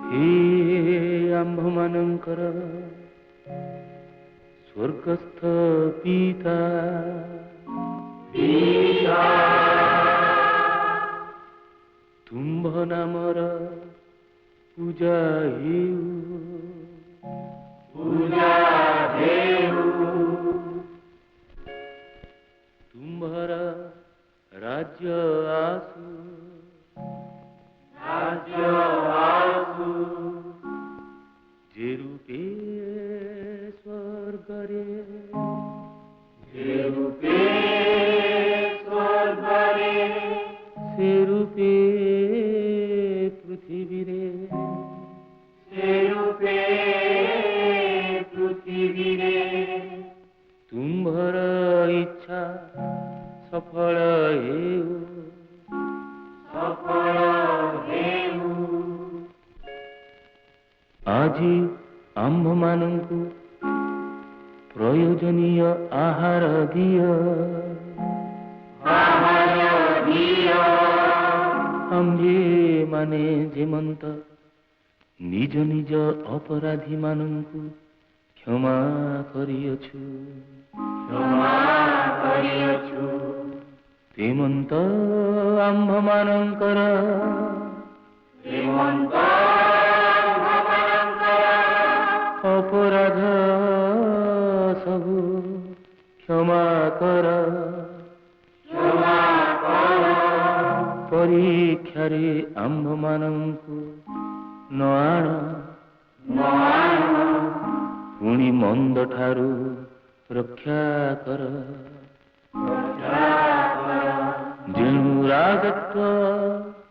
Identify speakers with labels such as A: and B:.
A: हे आम्भମାନଙ୍କର स्वर्गस्थ पिता ତୁମ୍ଭ ନାମର ପୂଜା ହେଉ ତୁମ୍ଭର ରାଜ୍ୟ ଆସୁ ଯେ ରୂପେ ସ୍ୱର୍ଗରେ ସେ ରୂପେ ପୃଥିବୀରେ ତୁମ୍ଭର ଇଚ୍ଛା ସଫଳ ହେଉ ଆଜି ଆମ୍ଭମାନଙ୍କୁ ପ୍ରୟୋଜନୀୟ ଆହାର ଦିଅ ଆମ୍ଭେମାନେ ଯେମନ୍ତ ନିଜ ନିଜ ଅପରାଧୀମାନଙ୍କୁ କ୍ଷମା କରିଅଛୁ ତେମନ୍ତ ଆମ୍ଭମାନଙ୍କର ଅପରାଧ ସବୁ କ୍ଷମା କର ପରୀକ୍ଷାରେ ଆମ୍ଭମାନଙ୍କୁ ନ ଆଣ ପୁଣି ମନ୍ଦ ଠାରୁ ରକ୍ଷା କର ଯେଉଁ ରାଜତ୍ୱ